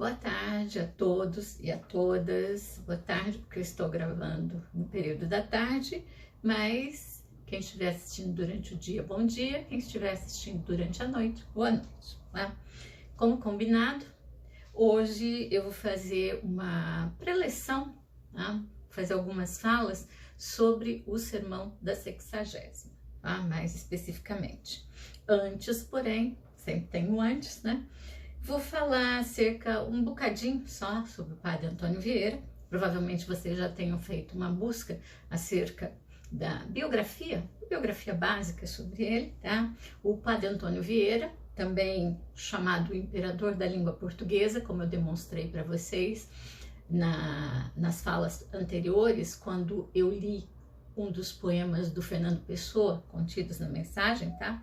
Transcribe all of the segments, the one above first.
Boa tarde a todos e a todas. Boa tarde, porque eu estou gravando no período da tarde, mas quem estiver assistindo durante o dia, bom dia. Quem estiver assistindo durante a noite, boa noite. Tá? Como combinado, hoje eu vou fazer uma preleção, tá? Fazer algumas falas sobre o sermão da 60ª, tá? Mais especificamente. Antes, porém, sempre tem um antes, né? Vou falar um bocadinho só sobre o Padre Antônio Vieira. Provavelmente vocês já tenham feito uma busca acerca da biografia básica sobre ele, tá? O Padre Antônio Vieira, também chamado Imperador da Língua Portuguesa, como eu demonstrei para vocês nas falas anteriores, quando eu li um dos poemas do Fernando Pessoa, contidos na mensagem, tá?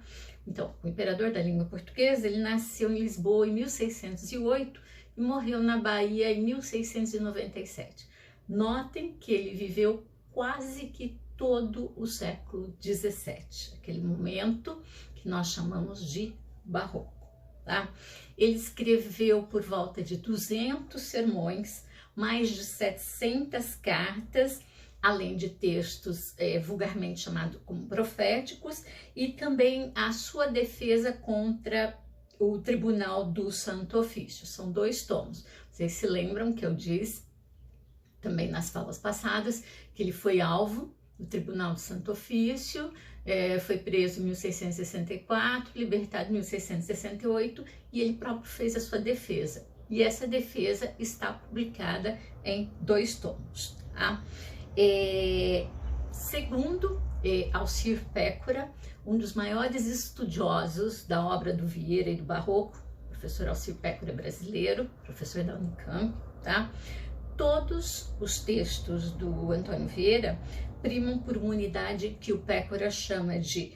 Então, o Imperador da Língua Portuguesa, ele nasceu em Lisboa em 1608 e morreu na Bahia em 1697. Notem que ele viveu quase que todo o século XVII, aquele momento que nós chamamos de Barroco, tá? Ele escreveu por volta de 200 sermões, mais de 700 cartas, além de textos vulgarmente chamados como proféticos, e também a sua defesa contra o Tribunal do Santo Ofício. São 2 tomos. Vocês se lembram que eu disse também nas falas passadas que ele foi alvo do Tribunal do Santo Ofício, foi preso em 1664, libertado em 1668, e ele próprio fez a sua defesa. E essa defesa está publicada em 2 tomos, tá? Segundo Alcir Pécora, um dos maiores estudiosos da obra do Vieira e do Barroco, professor Alcir Pécora brasileiro, professor da Unicamp, tá? Todos os textos do Antônio Vieira primam por uma unidade que o Pécora chama de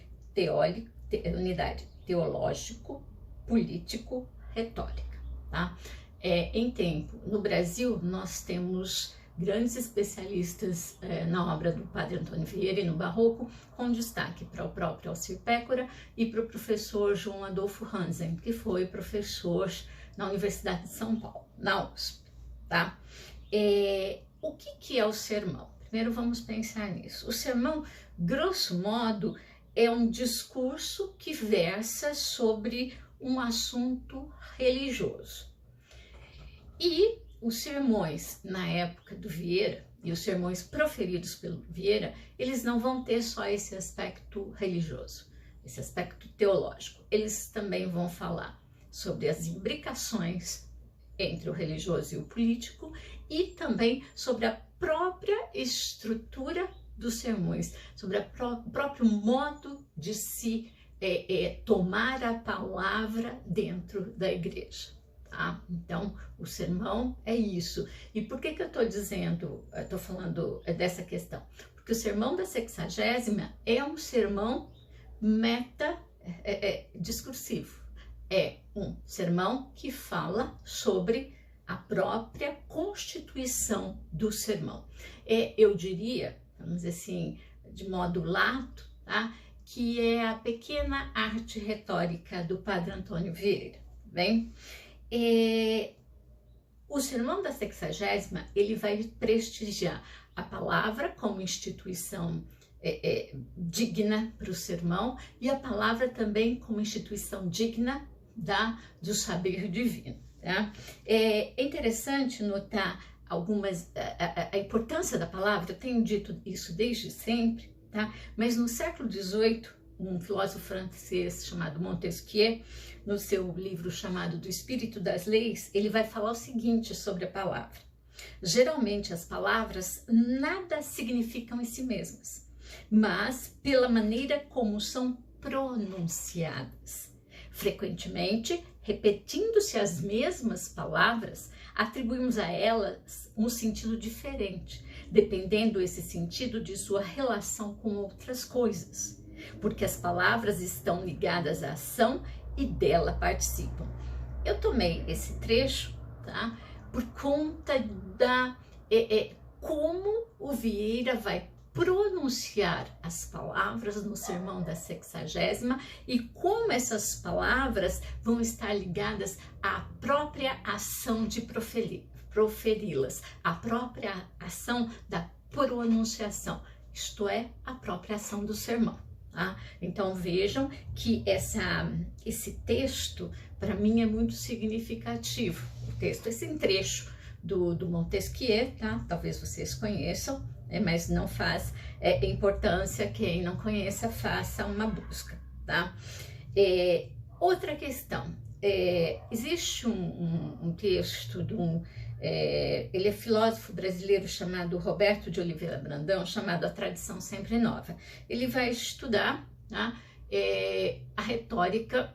unidade teológico, político, retórica, tá? Em tempo, no Brasil, nós temos grandes especialistas na obra do Padre Antônio Vieira e no Barroco, com destaque para o próprio Alcir Pécora e para o professor João Adolfo Hansen, que foi professor na Universidade de São Paulo, na USP, tá? O que é o sermão? Primeiro vamos pensar nisso. O sermão, grosso modo, é um discurso que versa sobre um assunto religioso. E os sermões na época do Vieira e os sermões proferidos pelo Vieira, eles não vão ter só esse aspecto religioso, esse aspecto teológico. Eles também vão falar sobre as imbricações entre o religioso e o político e também sobre a própria estrutura dos sermões, sobre o próprio modo de se tomar a palavra dentro da igreja. Ah, então, o sermão é isso. E por que eu estou falando dessa questão? Porque o sermão da 60ª é um sermão discursivo. É um sermão que fala sobre a própria constituição do sermão. Eu diria, vamos dizer assim, de modo lato, tá? Que é a pequena arte retórica do Padre Antônio Vieira, bem? O sermão da 60ª, ele vai prestigiar a palavra como instituição digna para o sermão e a palavra também como instituição digna do saber divino. Tá? É interessante notar a importância da palavra. Eu tenho dito isso desde sempre, tá? Mas no século XVIII, um filósofo francês chamado Montesquieu, no seu livro chamado Do Espírito das Leis, ele vai falar o seguinte sobre a palavra. Geralmente as palavras nada significam em si mesmas, mas pela maneira como são pronunciadas. Frequentemente, repetindo-se as mesmas palavras, atribuímos a elas um sentido diferente, dependendo esse sentido de sua relação com outras coisas, porque as palavras estão ligadas à ação e dela participam. Eu tomei esse trecho, tá, por conta como o Vieira vai pronunciar as palavras no sermão da 60ª e como essas palavras vão estar ligadas à própria ação de proferi-las, à própria ação da pronunciação, isto é, a própria ação do sermão. Tá? Então vejam que esse texto para mim é muito significativo. O texto, esse trecho do Montesquieu, tá? Talvez vocês conheçam, mas não faz importância, quem não conheça, faça uma busca. Tá? Outra questão, existe um texto de ele é filósofo brasileiro chamado Roberto de Oliveira Brandão, chamado A Tradição Sempre Nova. Ele vai estudar, tá, a retórica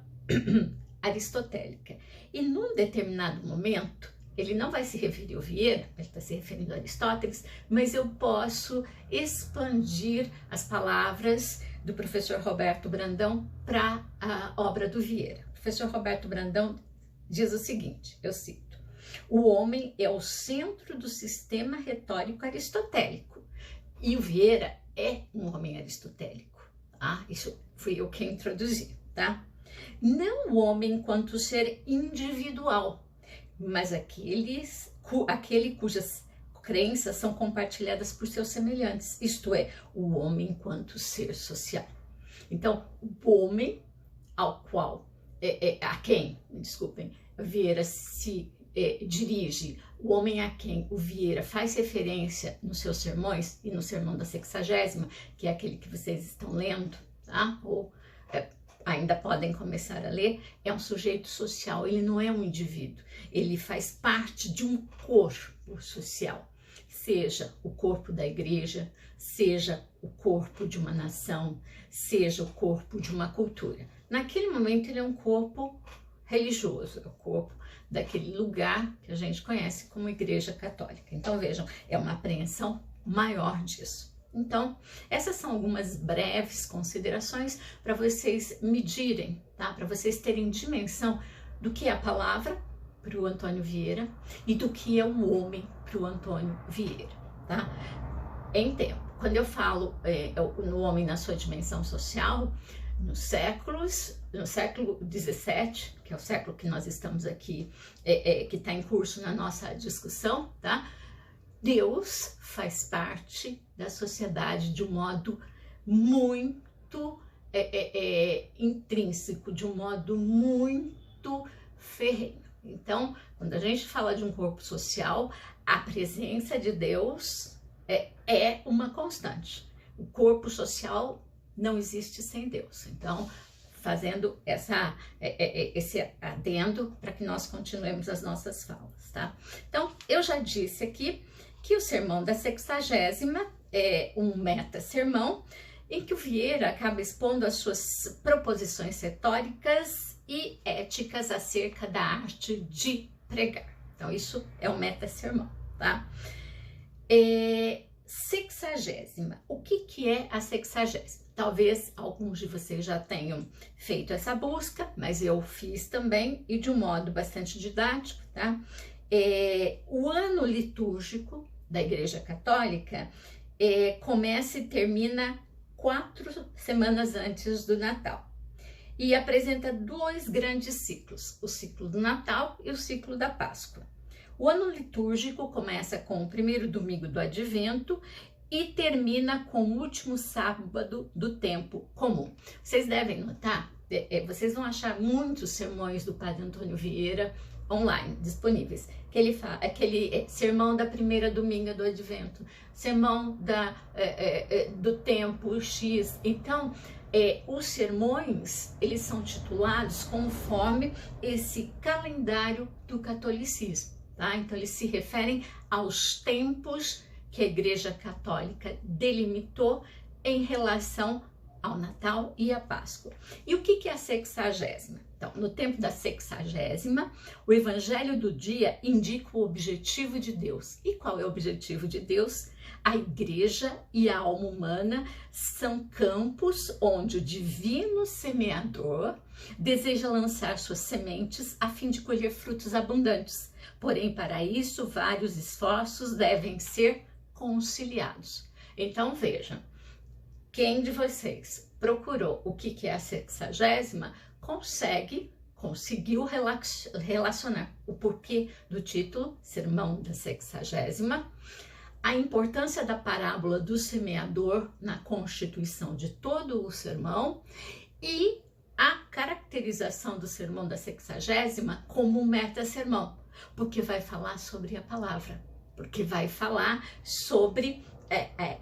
aristotélica. E num determinado momento, ele não vai se referir ao Vieira, ele está se referindo a Aristóteles, mas eu posso expandir as palavras do professor Roberto Brandão para a obra do Vieira. O professor Roberto Brandão diz o seguinte, eu cito: o homem é o centro do sistema retórico aristotélico. E o Vieira é um homem aristotélico. Tá? Isso fui eu quem introduzi. Tá? Não o homem enquanto ser individual, mas aquele cujas crenças são compartilhadas por seus semelhantes. Isto é, o homem enquanto ser social. Então, o homem ao qual, Vieira se dirige, o homem a quem o Vieira faz referência nos seus sermões e no sermão da 60ª, que é aquele que vocês estão lendo, tá? Ou ainda podem começar a ler, é um sujeito social, ele não é um indivíduo, ele faz parte de um corpo social, seja o corpo da igreja, seja o corpo de uma nação, seja o corpo de uma cultura. Naquele momento ele é um corpo religioso, é o corpo daquele lugar que a gente conhece como Igreja Católica. Então vejam, é uma apreensão maior disso. Então, essas são algumas breves considerações para vocês medirem, tá? Para vocês terem dimensão do que é a palavra para o Antônio Vieira e do que é o homem para o Antônio Vieira, tá? Em tempo, quando eu falo no homem na sua dimensão social, no século XVII, que é o século que nós estamos aqui, que está em curso na nossa discussão, tá? Deus faz parte da sociedade de um modo muito intrínseco, de um modo muito ferrenho. Então, quando a gente fala de um corpo social, a presença de Deus é uma constante. O corpo social não existe sem Deus. Então, fazendo esse adendo para que nós continuemos as nossas falas, tá? Então, eu já disse aqui que o sermão da 60ª é um meta-sermão em que o Vieira acaba expondo as suas proposições retóricas e éticas acerca da arte de pregar. Então, isso é um meta-sermão, tá? 60ª. O que é a 60ª? Talvez alguns de vocês já tenham feito essa busca, mas eu fiz também e de um modo bastante didático, tá? O ano litúrgico da Igreja Católica começa e termina 4 semanas antes do Natal e apresenta 2 grandes ciclos, o ciclo do Natal e o ciclo da Páscoa. O ano litúrgico começa com o primeiro domingo do Advento e termina com o último sábado do tempo comum. Vocês devem notar, vocês vão achar muitos sermões do Padre Antônio Vieira online, disponíveis. Que ele fala, aquele sermão da primeira dominga do Advento, sermão do tempo X. Então, os sermões, eles são titulados conforme esse calendário do catolicismo, tá? Então, eles se referem aos tempos que a Igreja Católica delimitou em relação ao Natal e à Páscoa. E o que é a 60ª? Então, no tempo da 60ª, o Evangelho do dia indica o objetivo de Deus. E qual é o objetivo de Deus? A Igreja e a alma humana são campos onde o divino semeador deseja lançar suas sementes a fim de colher frutos abundantes. Porém, para isso, vários esforços devem ser conciliados. Então vejam, quem de vocês procurou o que é a 60ª conseguiu relacionar o porquê do título, Sermão da 60ª, a importância da parábola do semeador na constituição de todo o sermão e a caracterização do Sermão da 60ª como meta-sermão, porque vai falar sobre a palavra, porque vai falar sobre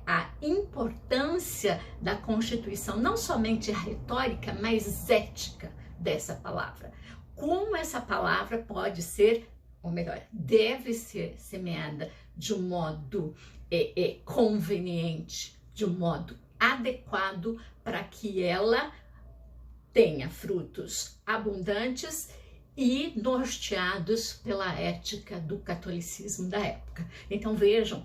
a importância da constituição, não somente retórica, mas ética dessa palavra. Como essa palavra pode ser, ou melhor, deve ser semeada de um modo conveniente, de um modo adequado, para que ela tenha frutos abundantes e norteados pela ética do catolicismo da época. Então vejam,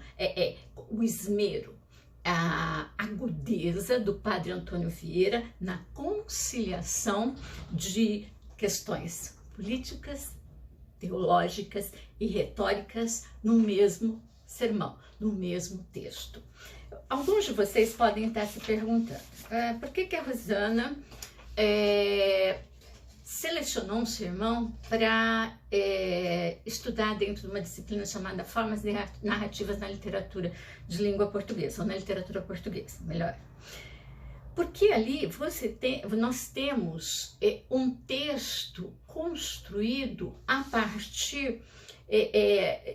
o esmero, a agudeza do Padre Antônio Vieira na conciliação de questões políticas, teológicas e retóricas no mesmo sermão, no mesmo texto. Alguns de vocês podem estar se perguntando, por que a Rosana selecionou um sermão para estudar dentro de uma disciplina chamada Formas Narrativas na Literatura de Língua Portuguesa, ou na Literatura Portuguesa, melhor. Porque ali nós temos um texto construído a partir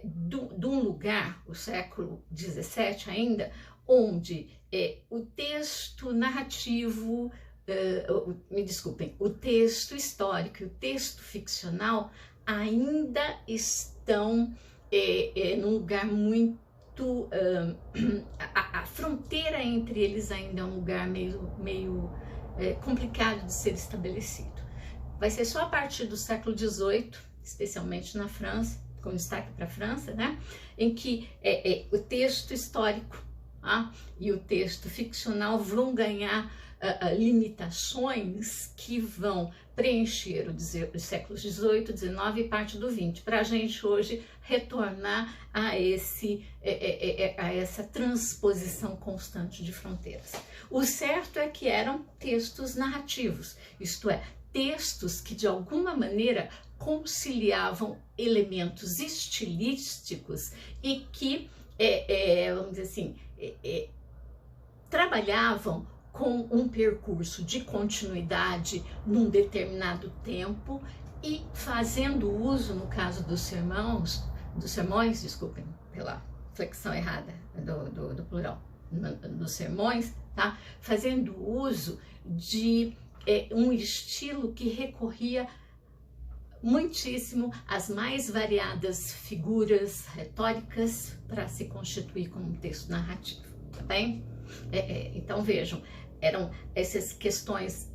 de um lugar, o século XVII ainda, onde o texto narrativo, me desculpem, o texto histórico e o texto ficcional ainda estão num lugar muito... a fronteira entre eles ainda é um lugar meio complicado de ser estabelecido. Vai ser só a partir do século XVIII, especialmente na França, com destaque para a França, né, em que o texto histórico e o texto ficcional vão ganhar limitações que vão preencher os séculos XVIII, XIX e parte do XX, para a gente hoje retornar a essa transposição constante de fronteiras. O certo é que eram textos narrativos, isto é, textos que de alguma maneira conciliavam elementos estilísticos e que, vamos dizer assim, trabalhavam com um percurso de continuidade num determinado tempo e fazendo uso, no caso dos sermões, desculpem pela flexão errada do plural, dos sermões, tá? Fazendo uso de um estilo que recorria muitíssimo às mais variadas figuras retóricas para se constituir como um texto narrativo, tá bem? Então vejam, eram essas questões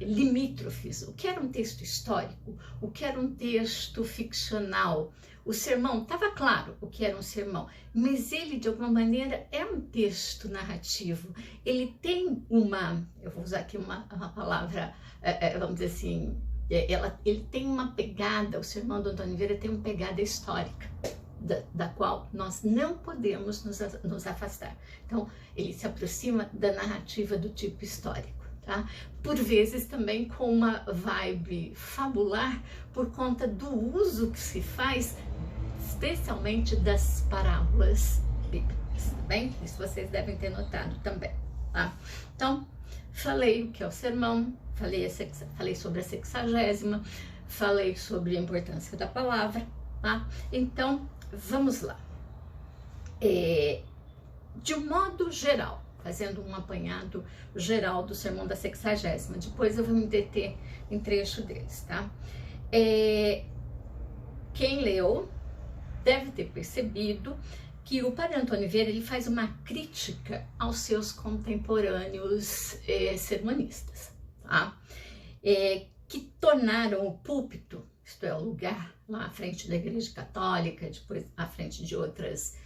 limítrofes, o que era um texto histórico, o que era um texto ficcional. O sermão, estava claro o que era um sermão, mas ele de alguma maneira é um texto narrativo, ele tem eu vou usar aqui uma palavra, vamos dizer assim, ele tem uma pegada, o sermão do Antônio Vieira tem uma pegada histórica, da qual nós não podemos nos afastar. Então, ele se aproxima da narrativa do tipo histórico, tá? Por vezes também com uma vibe fabular, por conta do uso que se faz, especialmente das parábolas bíblicas, tá bem? Isso vocês devem ter notado também, tá? Então, falei o que é o sermão, falei sobre a 60ª, falei sobre a importância da palavra, tá? Então, vamos lá. De um modo geral, fazendo um apanhado geral do sermão da 60ª, depois eu vou me deter em trecho deles, tá? Quem leu deve ter percebido que o Padre Antônio Vieira ele faz uma crítica aos seus contemporâneos sermonistas, tá? Que tornaram o púlpito, isto é, o lugar lá à frente da Igreja Católica, depois à frente de outras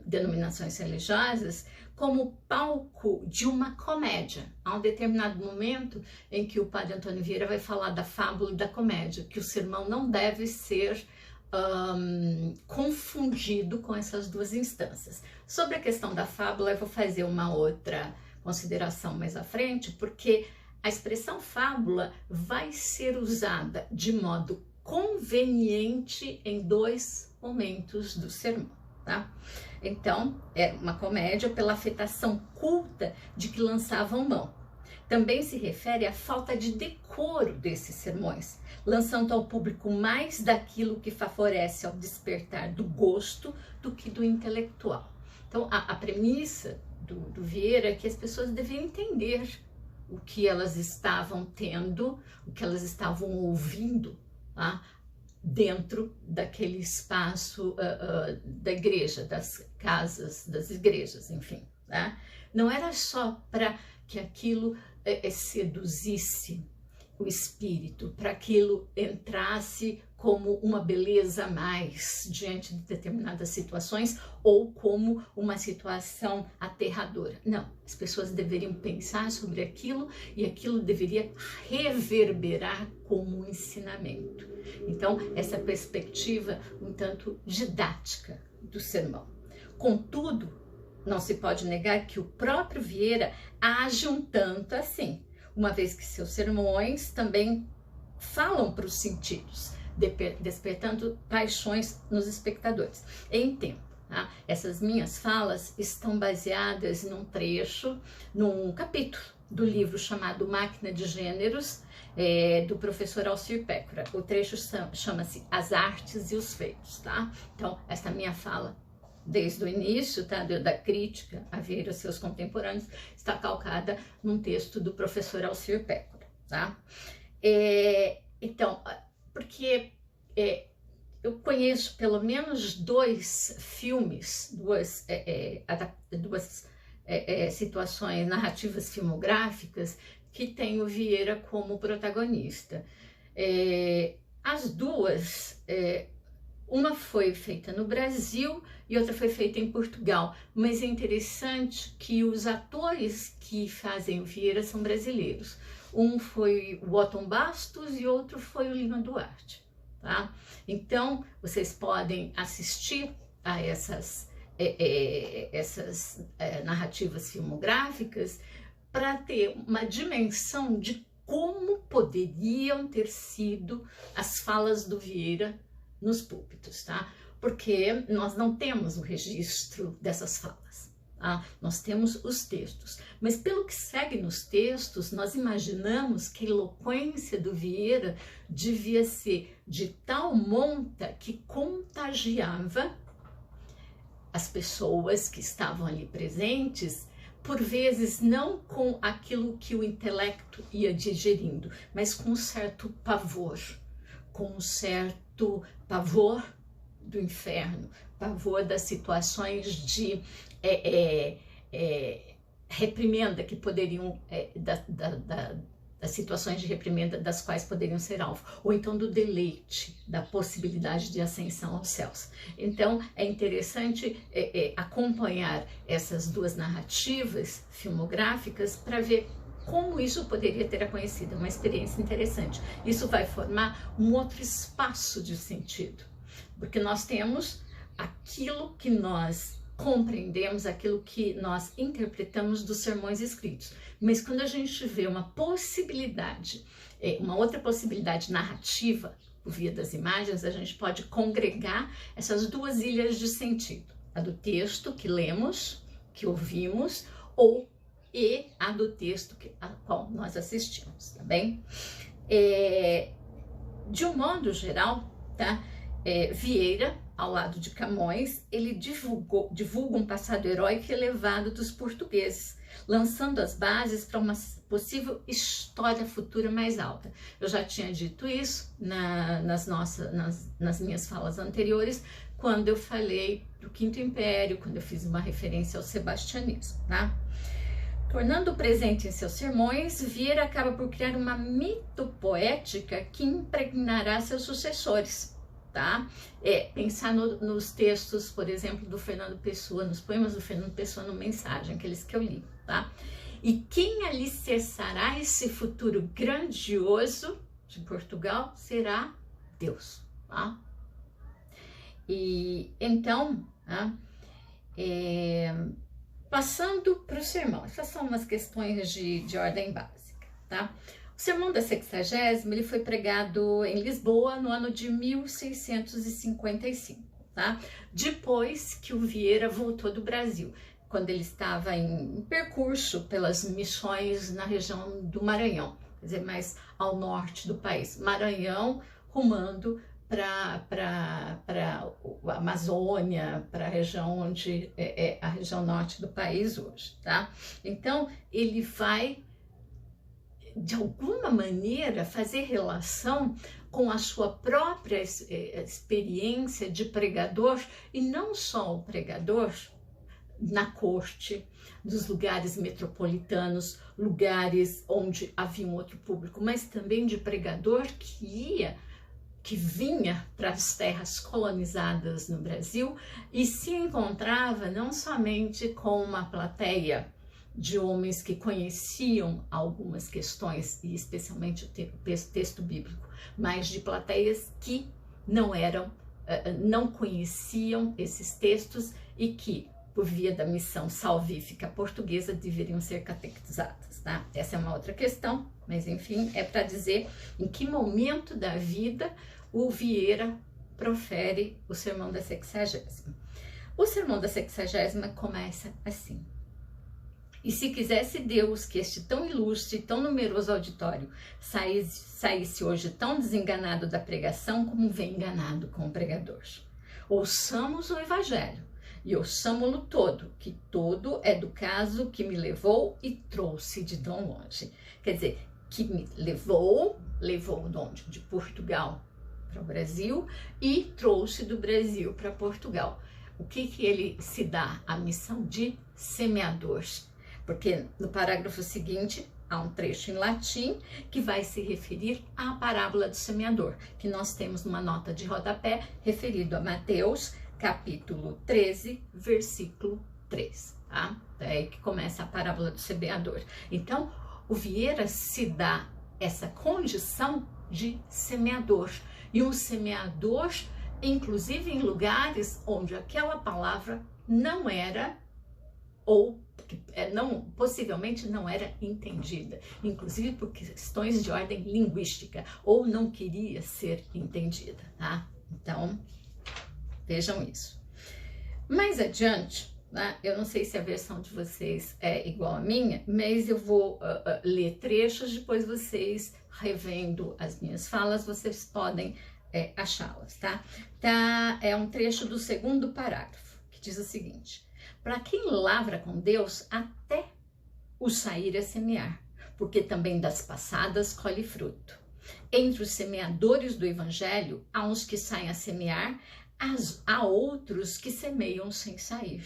denominações religiosas, como palco de uma comédia. Há um determinado momento em que o Padre Antônio Vieira vai falar da fábula da comédia, que o sermão não deve ser confundido com essas duas instâncias. Sobre a questão da fábula, eu vou fazer uma outra consideração mais à frente, porque a expressão fábula vai ser usada de modo conveniente em dois momentos do sermão, tá? Então, é uma comédia pela afetação culta de que lançavam mão. Também se refere à falta de decoro desses sermões, lançando ao público mais daquilo que favorece ao despertar do gosto do que do intelectual. Então, a premissa do Vieira é que as pessoas deveriam entender o que elas estavam tendo, o que elas estavam ouvindo, tá? Dentro daquele espaço da igreja, das casas, das igrejas, enfim. Tá? Não era só para que aquilo seduzisse o espírito, para aquilo entrasse como uma beleza a mais diante de determinadas situações ou como uma situação aterradora. Não, as pessoas deveriam pensar sobre aquilo e aquilo deveria reverberar como um ensinamento. Então, essa perspectiva um tanto didática do sermão. Contudo, não se pode negar que o próprio Vieira age um tanto assim, uma vez que seus sermões também falam para os sentidos, despertando paixões nos espectadores. Em tempo, tá? Essas minhas falas estão baseadas num trecho, num capítulo do livro chamado Máquina de Gêneros, do professor Alcir Pécora. O trecho chama-se As Artes e os Feitos, tá? Então, essa minha fala, desde o início, tá, da crítica a Vieira e seus contemporâneos, está calcada num texto do professor Alcir Pécora, tá? Então, porque eu conheço pelo menos dois filmes, duas situações narrativas filmográficas que tem o Vieira como protagonista. As duas, uma foi feita no Brasil e outra foi feita em Portugal, mas é interessante que os atores que fazem o Vieira são brasileiros. Um foi o Otton Bastos e outro foi o Lima Duarte, tá? Então, vocês podem assistir a essas narrativas filmográficas para ter uma dimensão de como poderiam ter sido as falas do Vieira nos púlpitos, tá? Porque nós não temos o registro dessas falas, tá? Nós temos os textos, mas pelo que segue nos textos, nós imaginamos que a eloquência do Vieira devia ser de tal monta que contagiava as pessoas que estavam ali presentes, por vezes não com aquilo que o intelecto ia digerindo, mas com um certo pavor, com um certo pavor do inferno, pavor das situações de reprimenda que poderiam, das situações de reprimenda das quais poderiam ser alvo, ou então do deleite, da possibilidade de ascensão aos céus. Então, é interessante acompanhar essas duas narrativas filmográficas para ver como isso poderia ter acontecido, uma experiência interessante. Isso vai formar um outro espaço de sentido, porque nós temos aquilo que nós compreendemos, aquilo que nós interpretamos dos sermões escritos. Mas quando a gente vê uma possibilidade, uma outra possibilidade narrativa, por via das imagens, a gente pode congregar essas duas ilhas de sentido. A do texto que lemos, que ouvimos, e a do texto a qual nós assistimos, tá bem? De um modo geral, tá? Vieira, ao lado de Camões, ele divulga um passado heróico elevado dos portugueses, lançando as bases para uma possível história futura mais alta. Eu já tinha dito isso nas minhas falas anteriores, quando eu falei do Quinto Império, quando eu fiz uma referência ao sebastianismo, tá? Tornando presente em seus sermões, Vieira acaba por criar uma mitopoética que impregnará seus sucessores, tá? Pensar nos textos, por exemplo, do Fernando Pessoa, nos poemas do Fernando Pessoa no Mensagem, aqueles que eu li, tá? E quem alicerçará esse futuro grandioso de Portugal será Deus, tá? E então, né, passando para o sermão, essas são umas questões de ordem básica, tá? O sermão da 60ª, ele foi pregado em Lisboa no ano de 1655, tá? Depois que o Vieira voltou do Brasil, quando ele estava em percurso pelas missões na região do Maranhão, quer dizer, mais ao norte do país, Maranhão rumando para a Amazônia, para a região onde é a região norte do país hoje, tá? Então, ele vai, de alguma maneira, fazer relação com a sua própria experiência de pregador, e não só o pregador na corte, dos lugares metropolitanos, lugares onde havia um outro público, mas também de pregador que vinha para as terras colonizadas no Brasil e se encontrava não somente com uma plateia de homens que conheciam algumas questões, e especialmente o texto bíblico, mas de plateias que não conheciam esses textos e que, por via da missão salvífica portuguesa, deveriam ser catequizadas, tá? Essa é uma outra questão, mas enfim, é para dizer em que momento da vida o Vieira profere o sermão da 60ª. O sermão da 60ª começa assim: e se quisesse Deus que este tão ilustre e tão numeroso auditório saísse hoje tão desenganado da pregação como vem enganado com o pregador. Ouçamos o Evangelho, e ouçamo-lo todo, que todo é do caso que me levou e trouxe de tão longe. Quer dizer, que me levou de onde? De Portugal para o Brasil, e trouxe do Brasil para Portugal. O que ele se dá? A missão de semeador. Porque no parágrafo seguinte há um trecho em latim que vai se referir à parábola do semeador, que nós temos numa nota de rodapé referido a Mateus, capítulo 13, versículo 3, tá? É aí que começa a parábola do semeador. Então, o Vieira se dá essa condição de semeador, e um semeador, inclusive em lugares onde aquela palavra não era, ou possivelmente não era entendida, inclusive por questões de ordem linguística, ou não queria ser entendida, tá? Então, vejam isso. Mais adiante, né, eu não sei se a versão de vocês é igual à minha, mas eu vou ler trechos, depois vocês, revendo as minhas falas, vocês podem achá-las, tá? É um trecho do 2º parágrafo, que diz o seguinte: para quem lavra com Deus, até o sair a semear, porque também das passadas colhe fruto. Entre os semeadores do Evangelho, há uns que saem a semear, há outros que semeiam sem sair.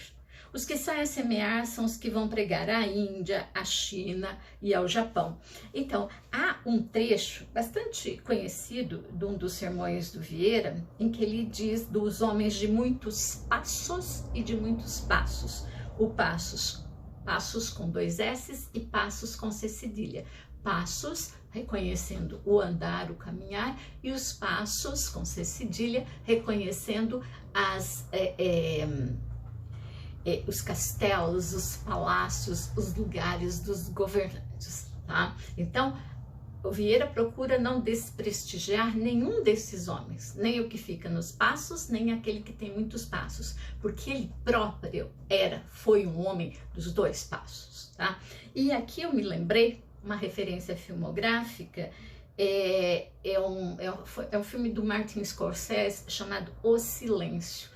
Os que saem a semear são os que vão pregar à Índia, à China e ao Japão. Então, há um trecho bastante conhecido de um dos sermões do Vieira, em que ele diz dos homens de muitos passos e de muitos passos. O passos com 2 S's e passos com C cedilha. Passos, reconhecendo o andar, o caminhar, e os passos com C cedilha, reconhecendo os castelos, os palácios, os lugares dos governantes, tá? Então, o Vieira procura não desprestigiar nenhum desses homens, nem o que fica nos passos, nem aquele que tem muitos passos, porque ele próprio foi um homem dos 2 passos, tá? E aqui eu me lembrei, uma referência filmográfica, é um filme do Martin Scorsese chamado O Silêncio,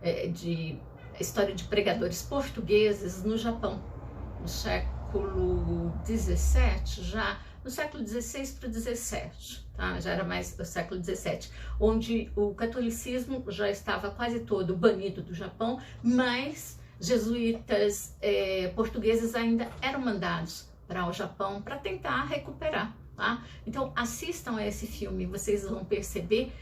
a história de pregadores portugueses no Japão, no século XVII, já no século XVI para o XVII, tá? Já era mais do século XVII, onde o catolicismo já estava quase todo banido do Japão, mas jesuítas portugueses ainda eram mandados para o Japão para tentar recuperar, tá? Então assistam a esse filme, vocês vão perceber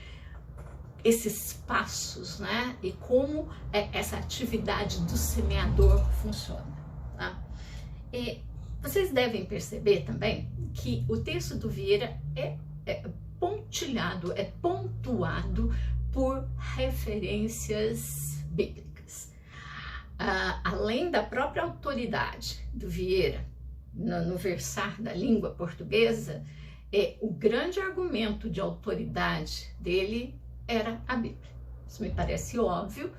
esses passos, né? E como essa atividade do semeador funciona, tá? E vocês devem perceber também que o texto do Vieira é pontilhado, é pontuado por referências bíblicas. Além da própria autoridade do Vieira no versar da língua portuguesa, o grande argumento de autoridade dele era a Bíblia. Isso me parece óbvio,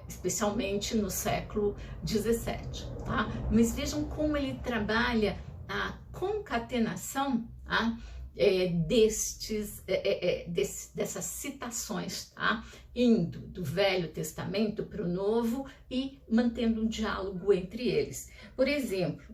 especialmente no século XVII, tá? Mas vejam como ele trabalha a concatenação, tá? Dessas citações, tá? Indo do Velho Testamento para o Novo e mantendo um diálogo entre eles. Por exemplo,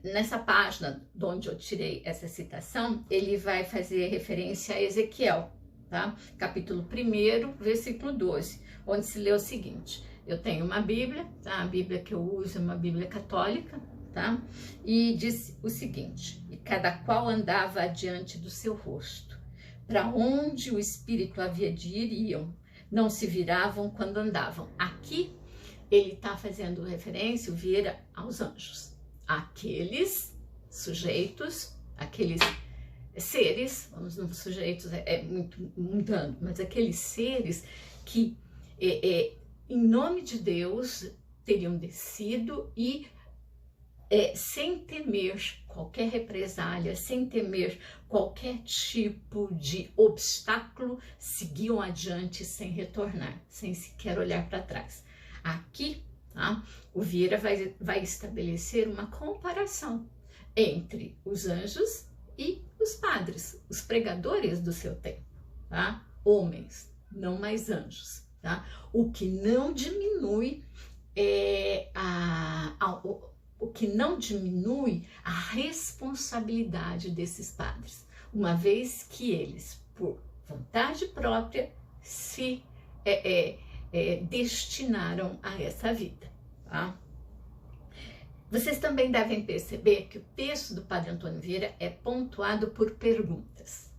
nessa página de onde eu tirei essa citação, ele vai fazer referência a Ezequiel, tá? Capítulo 1, versículo 12, onde se lê o seguinte: eu tenho uma Bíblia, tá? A Bíblia que eu uso é uma Bíblia católica, tá? E diz o seguinte: e cada qual andava adiante do seu rosto, para onde o Espírito havia de ir, iam, não se viravam quando andavam. Aqui ele está fazendo referência, o Vieira, aos anjos, aqueles sujeitos, aqueles seres, vamos no sujeitos muito mundano, mas aqueles seres que em nome de Deus teriam descido e sem temer qualquer represália, sem temer qualquer tipo de obstáculo, seguiam adiante sem retornar, sem sequer olhar para trás. Aqui, tá, o Vieira vai estabelecer uma comparação entre os anjos e os padres, os pregadores do seu tempo, tá? Homens, não mais anjos, tá? O que não diminui o que não diminui a responsabilidade desses padres, uma vez que eles, por vontade própria, se destinaram a essa vida, tá? Vocês também devem perceber que o texto do Padre Antônio Vieira é pontuado por perguntas.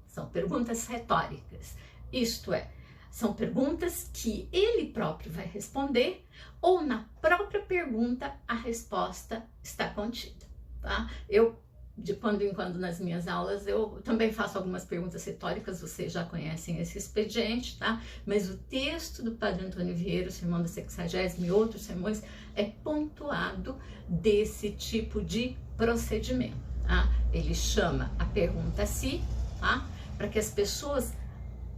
São perguntas retóricas, isto é, são perguntas que ele próprio vai responder ou na própria pergunta a resposta está contida, tá? Eu, de quando em quando nas minhas aulas, eu também faço algumas perguntas retóricas, vocês já conhecem esse expediente, tá? Mas o texto do Padre Antônio Vieira, o Sermão da 60ª e outros sermões, é pontuado desse tipo de procedimento, tá? Ele chama a pergunta a si, tá? Para que as pessoas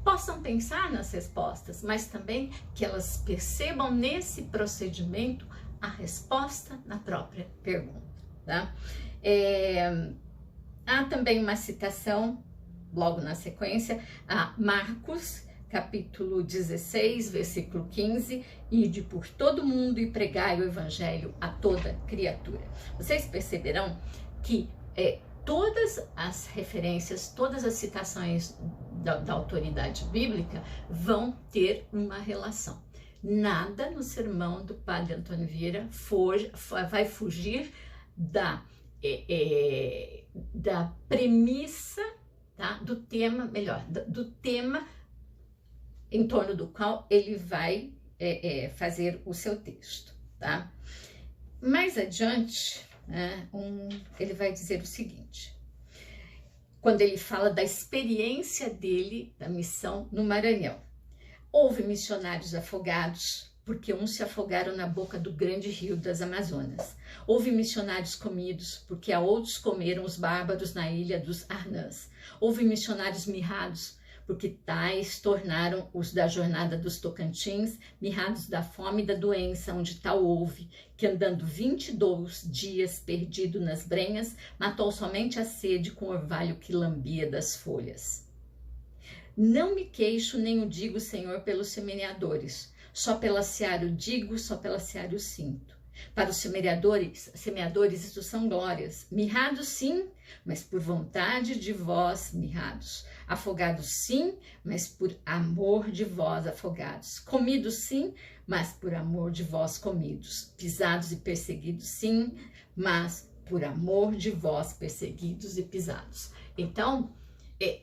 possam pensar nas respostas, mas também que elas percebam nesse procedimento a resposta na própria pergunta, tá? Há também uma citação, logo na sequência, a Marcos, capítulo 16, versículo 15, ide por todo mundo e pregai o evangelho a toda criatura. Vocês perceberão que todas as referências, todas as citações da autoridade bíblica vão ter uma relação. Nada no sermão do Padre Antônio Vieira vai fugir da premissa, tá? Do tema, do tema em torno do qual ele vai fazer o seu texto, tá? Mais adiante, ele vai dizer o seguinte, quando ele fala da experiência dele, da missão no Maranhão. Houve missionários afogados, porque uns se afogaram na boca do grande rio das Amazonas. Houve missionários comidos, porque a outros comeram os bárbaros na ilha dos Arnãs. Houve missionários mirrados, porque tais tornaram os da jornada dos Tocantins, mirrados da fome e da doença, onde tal houve, que andando 22 dias perdido nas brenhas, matou somente a sede com o orvalho que lambia das folhas. Não me queixo, nem o digo, Senhor, pelos semeadores, só pela seara o digo, só pela seara o sinto. Para os semeadores isso são glórias, mirrados sim, mas por vontade de vós mirrados. Afogados sim, mas por amor de vós afogados. Comidos sim, mas por amor de vós comidos. Pisados e perseguidos sim, mas por amor de vós perseguidos e pisados. Então,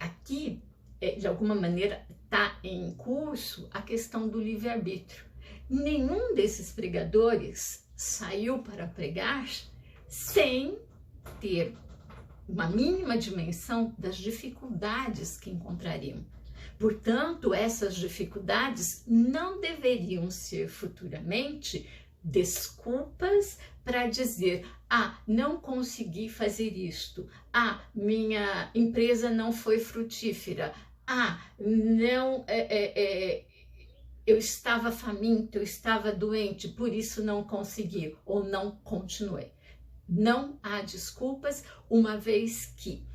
aqui, de alguma maneira, está em curso a questão do livre-arbítrio. Nenhum desses pregadores saiu para pregar sem ter uma mínima dimensão das dificuldades que encontrariam. Portanto, essas dificuldades não deveriam ser futuramente desculpas para dizer: ah, não consegui fazer isto, ah, minha empresa não foi frutífera, ah, não, eu estava faminto, eu estava doente, por isso não consegui ou não continuei. Não há desculpas, uma vez que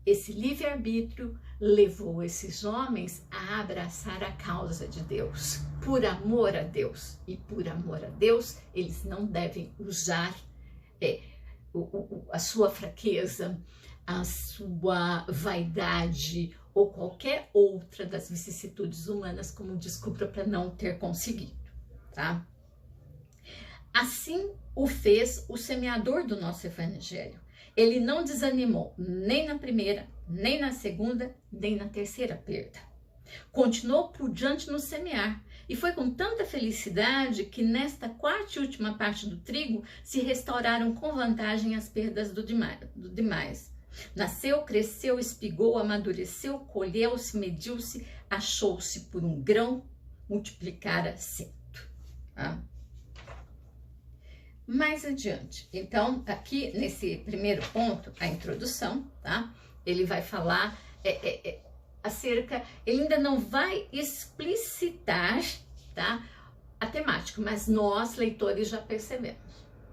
esse livre-arbítrio levou esses homens a abraçar a causa de Deus, por amor a Deus. E por amor a Deus, eles não devem usar a sua fraqueza, a sua vaidade ou qualquer outra das vicissitudes humanas como desculpa para não ter conseguido, tá? Assim o fez o semeador do nosso evangelho. Ele não desanimou nem na primeira, nem na segunda, nem na terceira perda. Continuou por diante no semear, e foi com tanta felicidade que nesta quarta e última parte do trigo se restauraram com vantagem as perdas do demais. Nasceu, cresceu, espigou, amadureceu, colheu-se, mediu-se, achou-se por um grão, multiplicara cento. Tá? Mais adiante, então, aqui nesse primeiro ponto, a introdução, tá? Ele vai falar acerca, ele ainda não vai explicitar, tá, a temática, mas nós, leitores, já percebemos,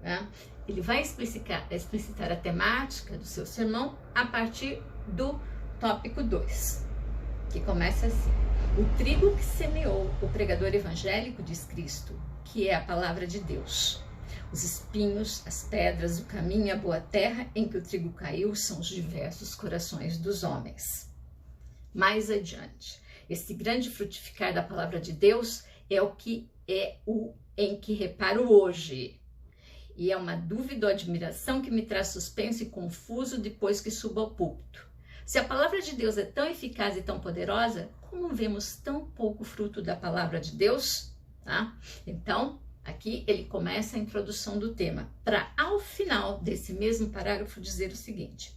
tá? Ele vai explicitar a temática do seu sermão a partir do tópico 2, que começa assim: o trigo que semeou o pregador evangélico, diz Cristo, que é a palavra de Deus. Os espinhos, as pedras, o caminho e a boa terra em que o trigo caiu são os diversos corações dos homens. Mais adiante, esse grande frutificar da palavra de Deus é o que em que reparo hoje. E é uma dúvida ou admiração que me traz suspenso e confuso depois que subo ao púlpito. Se a palavra de Deus é tão eficaz e tão poderosa, como vemos tão pouco fruto da palavra de Deus? Tá? Então, aqui ele começa a introdução do tema, para ao final desse mesmo parágrafo dizer o seguinte: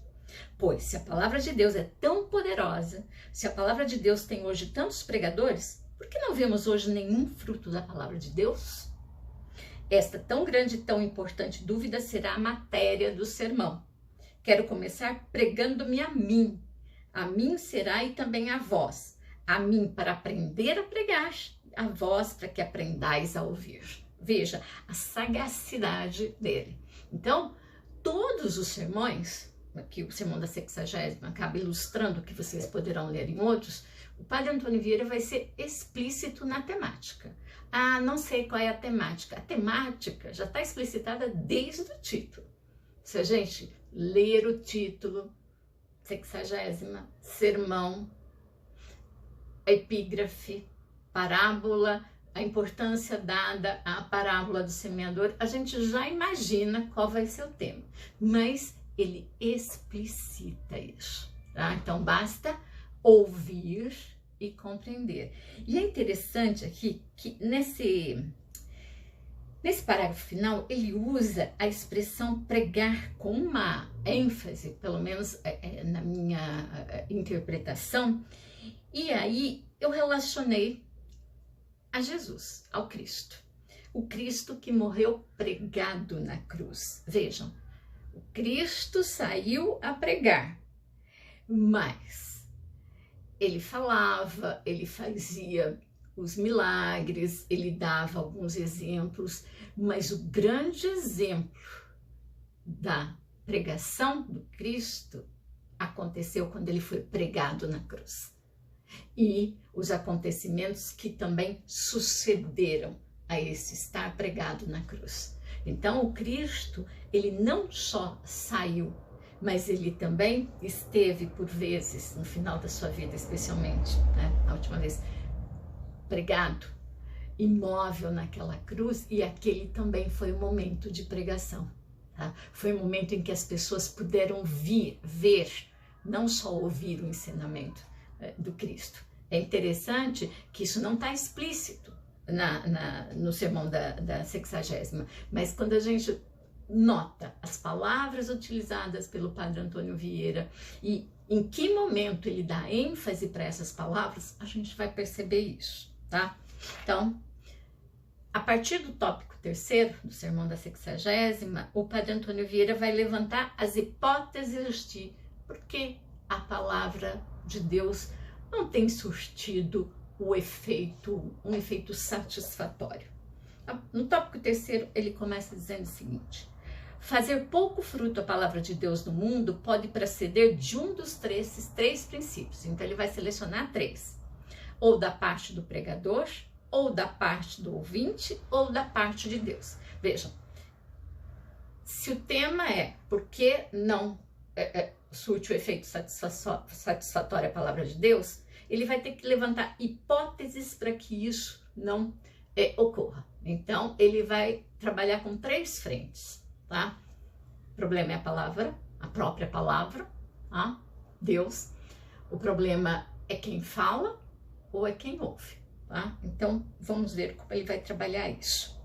pois se a palavra de Deus é tão poderosa, se a palavra de Deus tem hoje tantos pregadores, por que não vemos hoje nenhum fruto da palavra de Deus? Esta tão grande e tão importante dúvida será a matéria do sermão. Quero começar pregando-me a mim será e também a vós, a mim para aprender a pregar, a vós para que aprendais a ouvir. Veja a sagacidade dele. Então, todos os sermões, aqui o sermão da 60ª acaba ilustrando, que vocês poderão ler em outros, o padre Antônio Vieira vai ser explícito na temática. Ah, não sei qual é a temática. A temática já está explicitada desde o título. Se a gente ler o título, 60ª, sermão, epígrafe, parábola, a importância dada à parábola do semeador, a gente já imagina qual vai ser o tema, mas ele explicita isso, tá? Então basta ouvir e compreender. E é interessante aqui que nesse parágrafo final ele usa a expressão pregar com uma ênfase, pelo menos na minha interpretação, e aí eu relacionei a Jesus, ao Cristo. O Cristo que morreu pregado na cruz. Vejam, o Cristo saiu a pregar, mas ele falava, ele fazia os milagres, ele dava alguns exemplos, mas o grande exemplo da pregação do Cristo aconteceu quando ele foi pregado na cruz. E os acontecimentos que também sucederam a esse estar pregado na cruz. Então, o Cristo, ele não só saiu, mas ele também esteve por vezes, no final da sua vida especialmente, né, a última vez, pregado, imóvel naquela cruz, e aquele também foi um momento de pregação. Tá? Foi um momento em que as pessoas puderam ver, não só ouvir o ensinamento do Cristo. É interessante que isso não está explícito no sermão da 60ª, mas quando a gente nota as palavras utilizadas pelo Padre Antônio Vieira e em que momento ele dá ênfase para essas palavras, a gente vai perceber isso, tá? Então, a partir do tópico 3º do Sermão da 60ª, o Padre Antônio Vieira vai levantar as hipóteses de por que a palavra de Deus não tem surtido um efeito satisfatório. No tópico 3º, ele começa dizendo o seguinte: fazer pouco fruto a palavra de Deus no mundo pode proceder de um dos esses três princípios. Então, ele vai selecionar 3. Ou da parte do pregador, ou da parte do ouvinte, ou da parte de Deus. Vejam, se o tema é por que não surte o efeito satisfatório a palavra de Deus, ele vai ter que levantar hipóteses para que isso não ocorra. Então, ele vai trabalhar com 3 frentes, tá? O problema é a palavra, a própria palavra, tá? Deus. O problema é quem fala ou é quem ouve, tá? Então, vamos ver como ele vai trabalhar isso.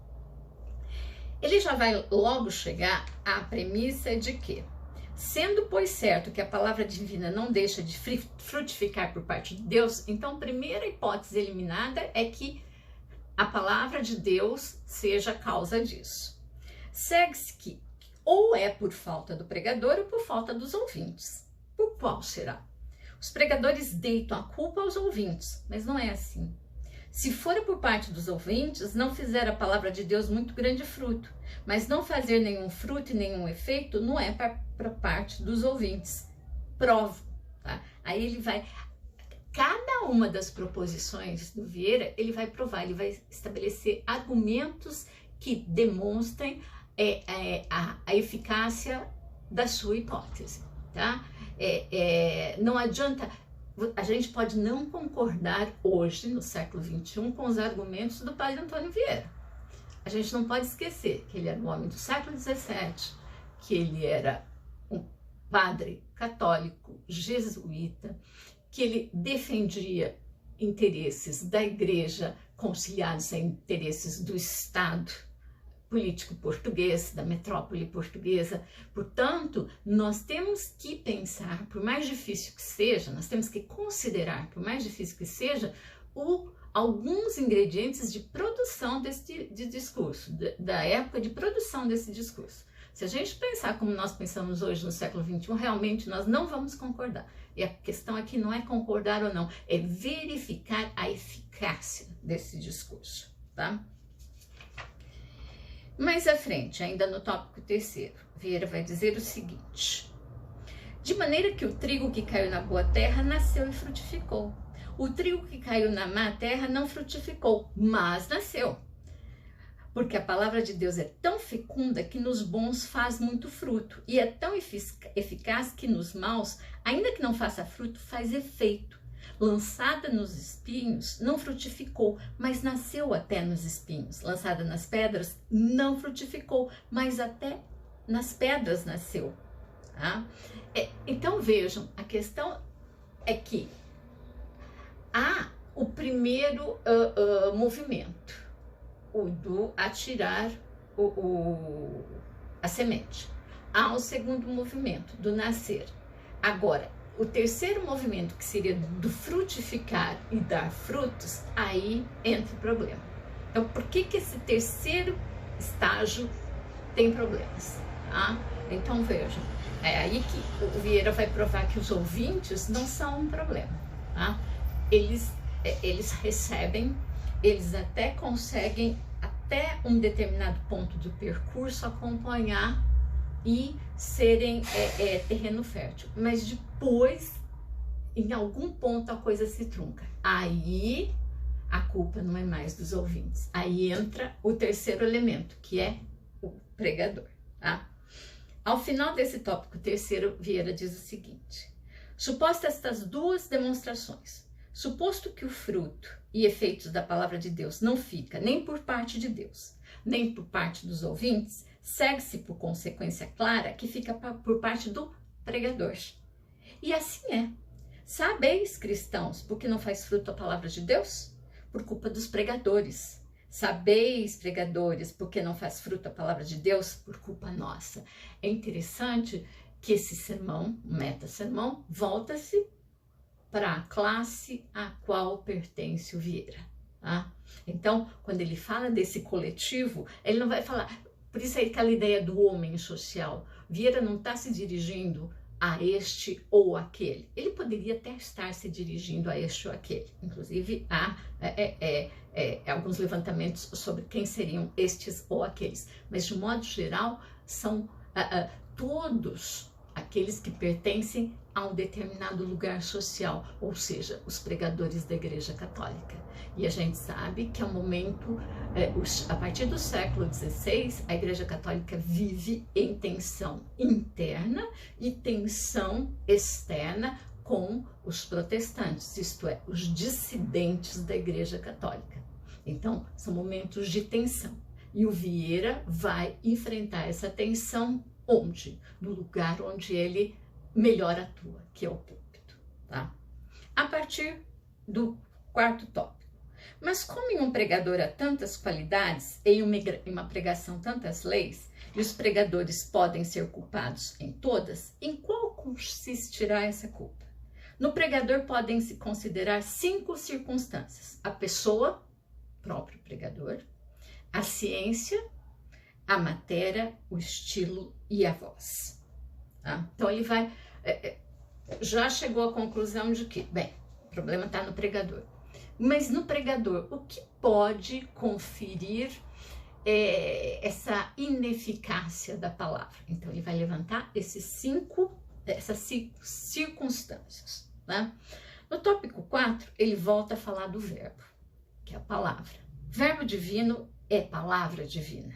Ele já vai logo chegar à premissa de que, sendo, pois, certo que a palavra divina não deixa de frutificar por parte de Deus, então a primeira hipótese eliminada é que a palavra de Deus seja a causa disso. Segue-se que ou é por falta do pregador ou por falta dos ouvintes. Por qual será? Os pregadores deitam a culpa aos ouvintes, mas não é assim. Se for por parte dos ouvintes, não fizer a palavra de Deus muito grande fruto, mas não fazer nenhum fruto e nenhum efeito não é para parte dos ouvintes. Provo, tá? Aí ele vai, cada uma das proposições do Vieira, ele vai provar, ele vai estabelecer argumentos que demonstrem a eficácia da sua hipótese, tá? Não adianta. A gente pode não concordar hoje, no século XXI, com os argumentos do Padre Antônio Vieira. A gente não pode esquecer que ele era um homem do século XVII, que ele era um padre católico, jesuíta, que ele defendia interesses da Igreja conciliados a interesses do Estado político português, da metrópole portuguesa. Portanto, nós temos que pensar, por mais difícil que seja, nós temos que considerar, por mais difícil que seja, alguns ingredientes de produção de discurso, da época de produção desse discurso. Se a gente pensar como nós pensamos hoje no século XXI, realmente nós não vamos concordar. E a questão aqui não é concordar ou não, é verificar a eficácia desse discurso, tá? Mais à frente, ainda no tópico 3º, Vieira vai dizer o seguinte: de maneira que o trigo que caiu na boa terra nasceu e frutificou. O trigo que caiu na má terra não frutificou, mas nasceu. Porque a palavra de Deus é tão fecunda que nos bons faz muito fruto, e é tão eficaz que nos maus, ainda que não faça fruto, faz efeito. Lançada nos espinhos, não frutificou, mas nasceu até nos espinhos. Lançada nas pedras, não frutificou, mas até nas pedras nasceu. Tá? Então vejam, a questão é que há o primeiro movimento, o do atirar a semente. Há o segundo movimento, do nascer. Agora, o terceiro movimento, que seria do frutificar e dar frutos, aí entra o problema. Então, por que esse terceiro estágio tem problemas? Tá? Então, vejam, é aí que o Vieira vai provar que os ouvintes não são um problema. Tá? Eles recebem, eles até conseguem, até um determinado ponto do percurso, acompanhar e serem terreno fértil, mas depois, em algum ponto, a coisa se trunca. Aí a culpa não é mais dos ouvintes. Aí entra o terceiro elemento, que é o pregador. Tá? Ao final desse tópico 3º, Vieira diz o seguinte: supostas estas duas demonstrações, suposto que o fruto e efeitos da palavra de Deus não fica nem por parte de Deus, nem por parte dos ouvintes, segue-se por consequência clara que fica por parte do pregador. E assim é. Sabeis, cristãos, por que não faz fruto a palavra de Deus? Por culpa dos pregadores. Sabeis, pregadores, porque não faz fruto a palavra de Deus? Por culpa nossa. É interessante que esse sermão, meta-sermão, volta-se para a classe a qual pertence o Vieira. Tá? Então, quando ele fala desse coletivo, ele não vai falar... Por isso aí aquela ideia do homem social. Vieira não está se dirigindo a este ou aquele. Ele poderia até estar se dirigindo a este ou aquele. Inclusive, há alguns levantamentos sobre quem seriam estes ou aqueles. Mas, de modo geral, são todos aqueles que pertencem a um determinado lugar social, ou seja, os pregadores da Igreja Católica. E a gente sabe que é um momento, a partir do século XVI, a Igreja Católica vive em tensão interna e tensão externa com os protestantes, isto é, os dissidentes da Igreja Católica. Então, são momentos de tensão. E o Vieira vai enfrentar essa tensão onde? No lugar onde ele melhor atua, que é o púlpito, tá? A partir do quarto tópico. Mas como em um pregador há tantas qualidades, em uma pregação tantas leis, e os pregadores podem ser culpados em todas, em qual consistirá essa culpa? No pregador podem se considerar 5 circunstâncias: a pessoa, próprio pregador, a ciência, a matéria, o estilo e a voz. Tá? Então ele vai, já chegou à conclusão de que, bem, o problema está no pregador. Mas no pregador, o que pode conferir essa ineficácia da palavra? Então ele vai levantar essas 5 circunstâncias. Né? No tópico 4, ele volta a falar do verbo, que é a palavra. Verbo divino é palavra divina.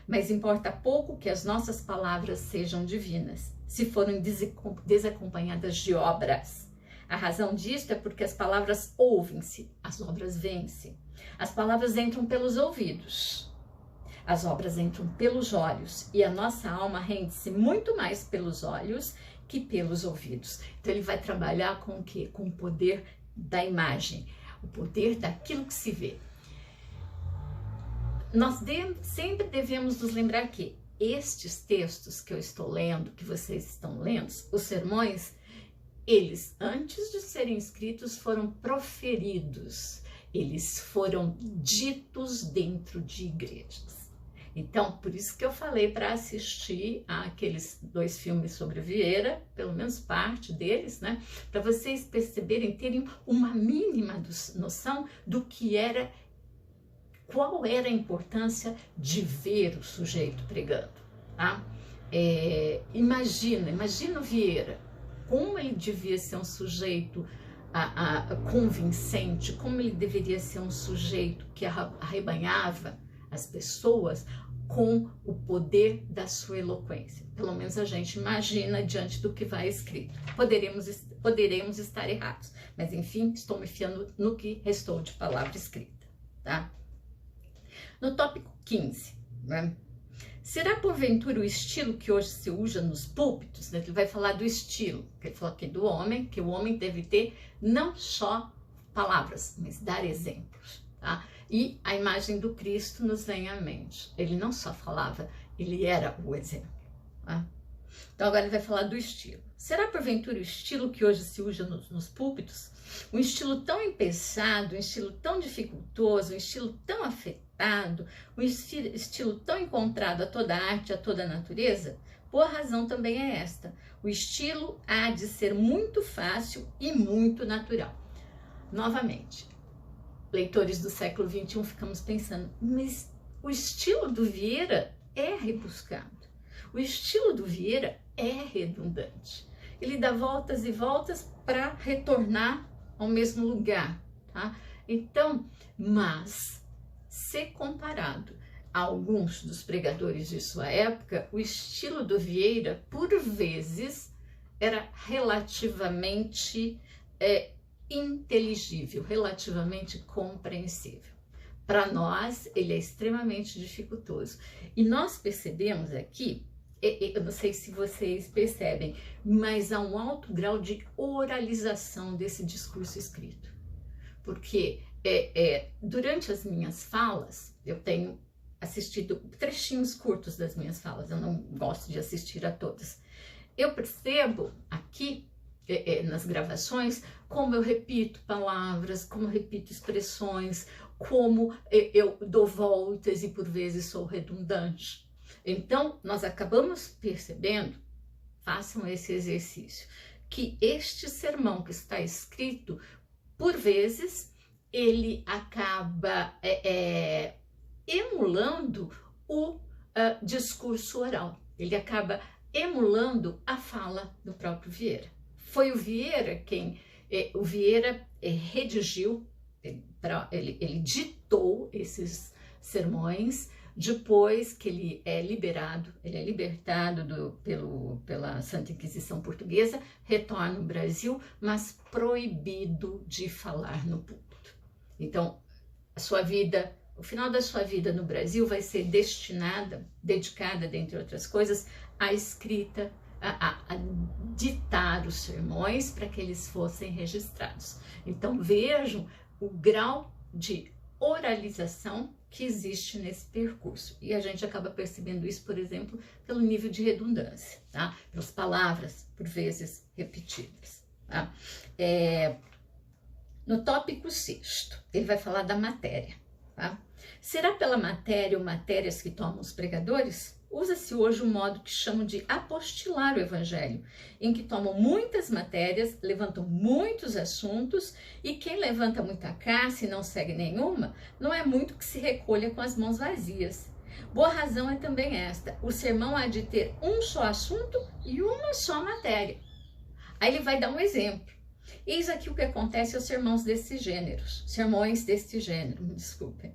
Mas importa pouco que as nossas palavras sejam divinas, se forem desacompanhadas de obras. A razão disto é porque as palavras ouvem-se, as obras vêm-se. As palavras entram pelos ouvidos, as obras entram pelos olhos, e a nossa alma rende-se muito mais pelos olhos que pelos ouvidos. Então ele vai trabalhar com o quê? Com o poder da imagem, o poder daquilo que se vê. Nós sempre devemos nos lembrar que estes textos que eu estou lendo, que vocês estão lendo, os sermões, eles, antes de serem escritos, foram proferidos. Eles foram ditos dentro de igrejas. Então, por isso que eu falei para assistir àqueles 2 filmes sobre Vieira, pelo menos parte deles, né? Para vocês perceberem, terem uma mínima noção do que era, qual era a importância de ver o sujeito pregando, tá? Imagina o Vieira, como ele devia ser um sujeito convincente, como ele deveria ser um sujeito que arrebanhava as pessoas com o poder da sua eloquência. Pelo menos a gente imagina diante do que vai escrito. Poderemos estar errados, mas enfim, estou me fiando no que restou de palavra escrita, tá? No tópico 15, né? Será porventura o estilo que hoje se usa nos púlpitos? Né? Ele vai falar do estilo, que ele falou aqui do homem, que o homem deve ter não só palavras, mas dar exemplos, tá? E a imagem do Cristo nos vem à mente. Ele não só falava, ele era o exemplo, tá? Então agora ele vai falar do estilo. Será porventura o estilo que hoje se usa nos púlpitos? Um estilo tão empesado, um estilo tão dificultoso, um estilo tão afetado, um estilo tão encontrado a toda arte, a toda natureza? Boa razão também é esta. O estilo há de ser muito fácil e muito natural. Novamente, leitores do século XXI, ficamos pensando, mas o estilo do Vieira é rebuscado. O estilo do Vieira é redundante. Ele dá voltas e voltas para retornar ao mesmo lugar, tá? Então, mas, se comparado a alguns dos pregadores de sua época, o estilo do Vieira, por vezes, era relativamente inteligível, relativamente compreensível. Para nós, ele é extremamente dificultoso. E nós percebemos aqui, eu não sei se vocês percebem, mas há um alto grau de oralização desse discurso escrito. porque durante as minhas falas, eu tenho assistido trechinhos curtos das minhas falas, eu não gosto de assistir a todas. Eu percebo aqui, nas gravações, como eu repito palavras, como eu repito expressões, como eu dou voltas e por vezes sou redundante. Então, nós acabamos percebendo, façam esse exercício, que este sermão que está escrito, por vezes, ele acaba emulando o discurso oral. Ele acaba emulando a fala do próprio Vieira. Foi o Vieira quem, o Vieira redigiu, ele ditou esses sermões, depois que ele é liberado, ele é libertado pela Santa Inquisição Portuguesa, retorna ao Brasil, mas proibido de falar no púlpito. Então, a sua vida, o final da sua vida no Brasil vai ser dedicada, dentre outras coisas, à escrita, a ditar os sermões para que eles fossem registrados. Então, vejam o grau de oralização que existe nesse percurso. E a gente acaba percebendo isso, por exemplo, pelo nível de redundância, tá? Pelas palavras, por vezes, repetidas, tá? No tópico 6º, ele vai falar da matéria, tá? Será pela matéria ou matérias que tomam os pregadores? Usa-se hoje um modo que chamam de apostilar o evangelho, em que tomam muitas matérias, levantam muitos assuntos, e quem levanta muita caça e não segue nenhuma, não é muito que se recolha com as mãos vazias. Boa razão é também esta: o sermão há de ter um só assunto e uma só matéria. Aí ele vai dar um exemplo. Eis aqui o que acontece aos sermões desse gênero, me desculpem.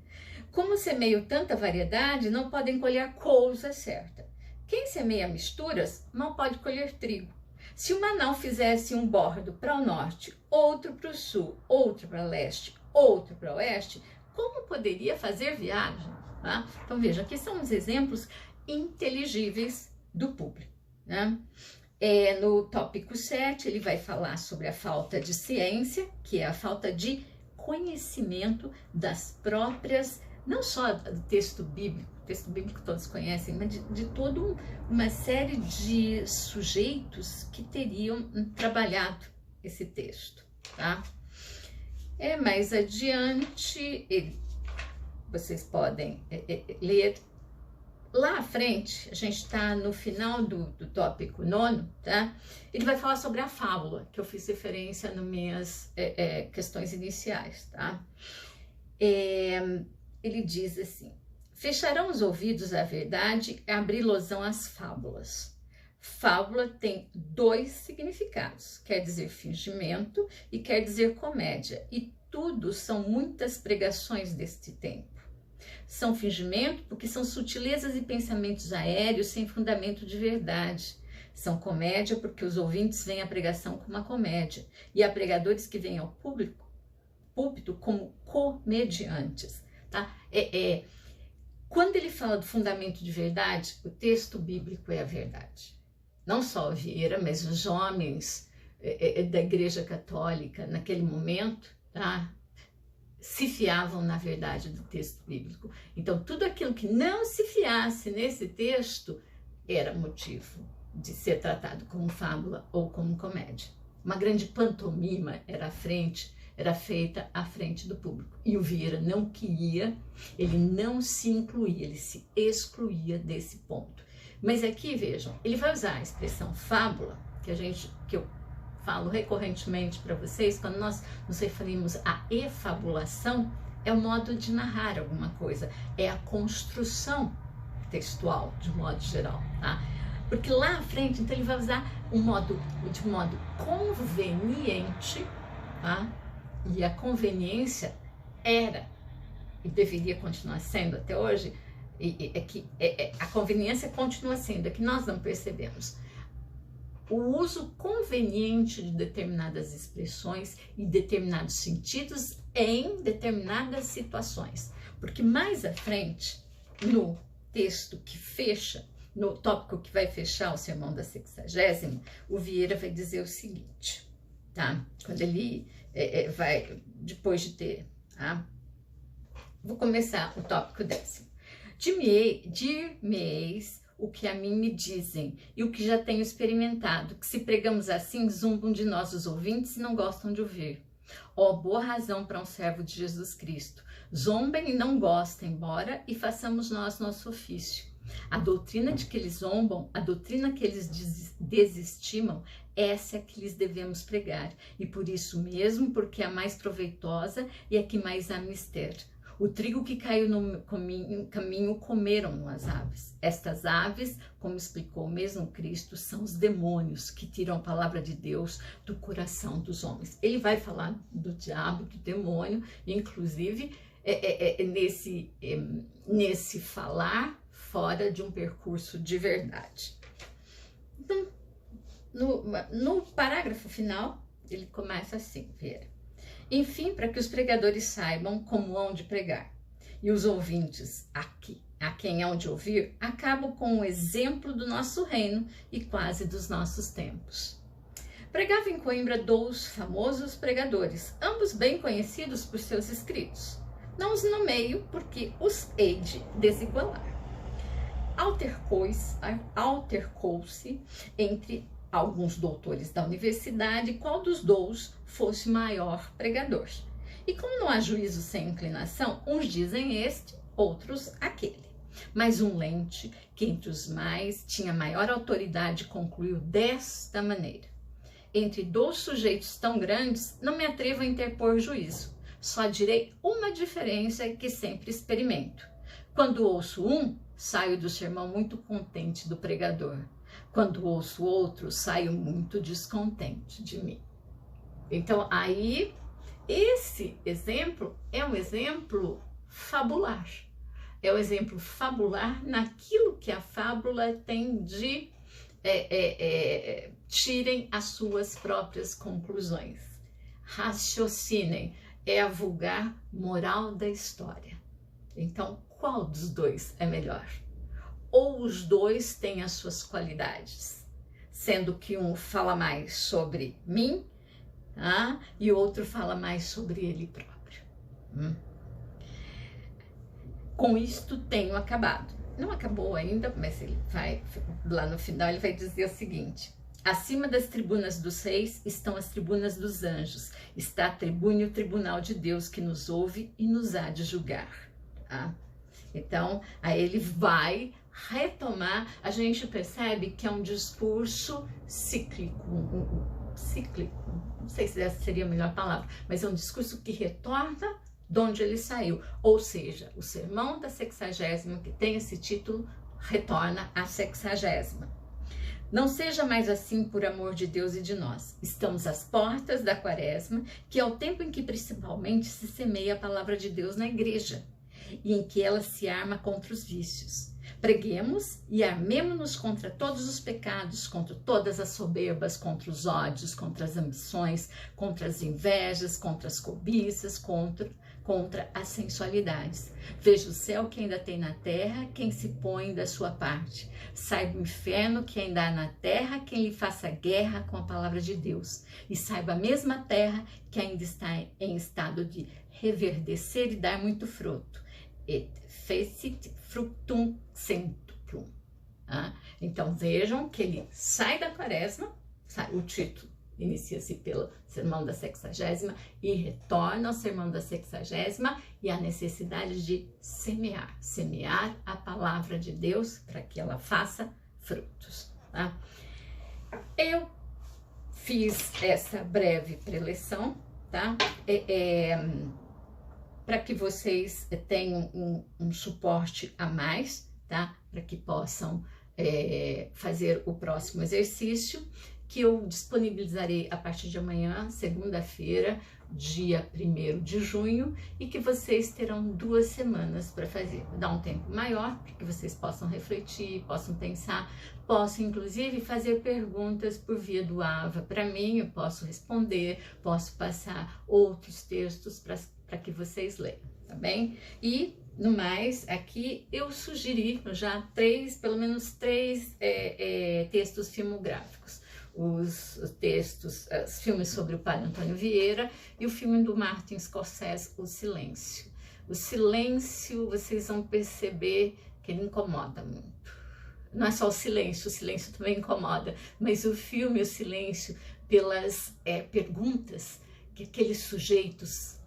Como semeiam tanta variedade, não podem colher a coisa certa. Quem semeia misturas, mal pode colher trigo. Se uma nau fizesse um bordo para o norte, outro para o sul, outro para o leste, outro para o oeste, como poderia fazer viagem? Tá? Então veja, aqui são os exemplos inteligíveis do público, né? No tópico 7, ele vai falar sobre a falta de ciência, que é a falta de conhecimento das próprias, não só do texto bíblico todos conhecem, mas de toda uma série de sujeitos que teriam trabalhado esse texto, tá? Mais adiante, vocês podem ler. Lá à frente, a gente está no final do tópico 9, tá? Ele vai falar sobre a fábula, que eu fiz referência nas minhas questões iniciais, tá? Ele diz assim: fecharão os ouvidos à verdade e abri-losão às fábulas. Fábula tem 2 significados, quer dizer fingimento e quer dizer comédia, e tudo são muitas pregações deste tempo. São fingimento porque são sutilezas e pensamentos aéreos sem fundamento de verdade. São comédia porque os ouvintes veem a pregação como uma comédia, e há pregadores que vêm ao púlpito como comediantes, tá? Quando ele fala do fundamento de verdade, o texto bíblico é a verdade. Não só o Vieira, mas os homens da Igreja Católica naquele momento, tá? Se fiavam na verdade do texto bíblico. Então, tudo aquilo que não se fiasse nesse texto era motivo de ser tratado como fábula ou como comédia. Uma grande pantomima era feita à frente do público. E o Vieira não queria, ele não se incluía, ele se excluía desse ponto. Mas aqui, vejam, ele vai usar a expressão fábula, que eu falo recorrentemente para vocês, quando nós nos referimos à efabulação, é o modo de narrar alguma coisa, é a construção textual, de modo geral, tá? Porque lá à frente, então ele vai usar de modo conveniente, tá? E a conveniência era, e deveria continuar sendo até hoje, a conveniência continua sendo, é que nós não percebemos. O uso conveniente de determinadas expressões e determinados sentidos em determinadas situações. Porque mais à frente, no texto que fecha, no tópico que vai fechar o sermão da 60ª, o Vieira vai dizer o seguinte, tá? Quando ele vai depois de ter, tá? Vou começar o tópico 10º. Dir-me-eis o que a mim me dizem e o que já tenho experimentado, que se pregamos assim, zumbam de nós os ouvintes e não gostam de ouvir. Ó, boa razão para um servo de Jesus Cristo. Zombem e não gostem, embora e façamos nós nosso ofício. A doutrina de que eles zombam, a doutrina que eles desestimam, essa é a que lhes devemos pregar. E por isso mesmo, porque é a mais proveitosa e a que mais há mister. O trigo que caiu no caminho comeram as aves. Estas aves, como explicou o mesmo Cristo, são os demônios que tiram a palavra de Deus do coração dos homens. Ele vai falar do diabo, do demônio, inclusive nesse falar fora de um percurso de verdade. Então, no parágrafo final, ele começa assim, Vera. Enfim, para que os pregadores saibam como hão de pregar, e os ouvintes a quem hão de ouvir, acabam com o exemplo do nosso reino e quase dos nossos tempos. Pregava em Coimbra 2 famosos pregadores, ambos bem conhecidos por seus escritos. Não os nomeio porque os hei de desigualar. Altercou-se entre alguns doutores da universidade qual dos dois fosse maior pregador. E como não há juízo sem inclinação, uns dizem este, outros aquele. Mas um lente, que entre os mais tinha maior autoridade, concluiu desta maneira. Entre 2 sujeitos tão grandes, não me atrevo a interpor juízo. Só direi uma diferença que sempre experimento. Quando ouço um, saio do sermão muito contente do pregador. Quando ouço outro, saio muito descontente de mim. Então, aí, esse exemplo é um exemplo fabular. É um exemplo fabular naquilo que a fábula tem de tirem as suas próprias conclusões. Raciocinem, é a vulgar moral da história. Então, qual dos dois é melhor? Ou os dois têm as suas qualidades, sendo que um fala mais sobre mim, tá? E o outro fala mais sobre ele próprio. Com isto tenho acabado. Não acabou ainda, mas ele vai, lá no final ele vai dizer o seguinte: acima das tribunas dos reis estão as tribunas dos anjos, está a tribuna e o tribunal de Deus que nos ouve e nos há de julgar. Tá? Então, aí ele vai retomar, a gente percebe que é um discurso cíclico, não sei se essa seria a melhor palavra, mas é um discurso que retorna de onde ele saiu, ou seja, o sermão da 60ª, que tem esse título, retorna à 60ª. Não seja mais assim por amor de Deus e de nós. Estamos às portas da quaresma, que é o tempo em que principalmente se semeia a palavra de Deus na igreja, e em que ela se arma contra os vícios. Preguemos e armemo-nos contra todos os pecados, contra todas as soberbas, contra os ódios, contra as ambições, contra as invejas, contra as cobiças, contra as sensualidades. Veja o céu que ainda tem na terra, quem se põe da sua parte. Saiba o inferno que ainda há na terra, quem lhe faça guerra com a palavra de Deus. E saiba a mesma terra que ainda está em estado de reverdecer e dar muito fruto. Et fecit fructum centuplum. Então vejam que ele sai da quaresma, o título inicia-se pelo sermão da 60ª e retorna ao sermão da 60ª e a necessidade de semear a palavra de Deus para que ela faça frutos. Tá? Eu fiz essa breve preleção, tá? Para que vocês tenham um suporte a mais, tá? Para que possam fazer o próximo exercício, que eu disponibilizarei a partir de amanhã, segunda-feira, dia 1º de junho, e que vocês terão 2 semanas para fazer. Vou dar um tempo maior, para que vocês possam refletir, possam pensar, possam inclusive fazer perguntas por via do AVA para mim, eu posso responder, posso passar outros textos para que vocês leiam, tá bem? E, no mais, aqui eu sugeri já pelo menos três textos filmográficos. os textos, os filmes sobre o padre Antônio Vieira e o filme do Martin Scorsese, O Silêncio. O silêncio, vocês vão perceber que ele incomoda muito. Não é só o silêncio também incomoda, mas o filme, o silêncio, pelas perguntas que aqueles sujeitos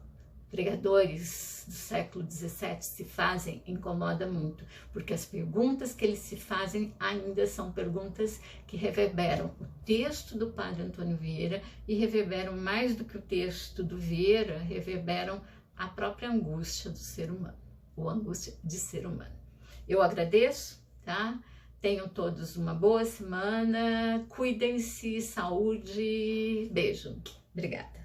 pregadores do século XVII se fazem, incomoda muito, porque as perguntas que eles se fazem ainda são perguntas que reverberam o texto do padre Antônio Vieira e reverberam mais do que o texto do Vieira, reverberam a própria angústia do ser humano, ou angústia de ser humano. Eu agradeço, tá? Tenham todos uma boa semana, cuidem-se, saúde, beijo. Obrigada.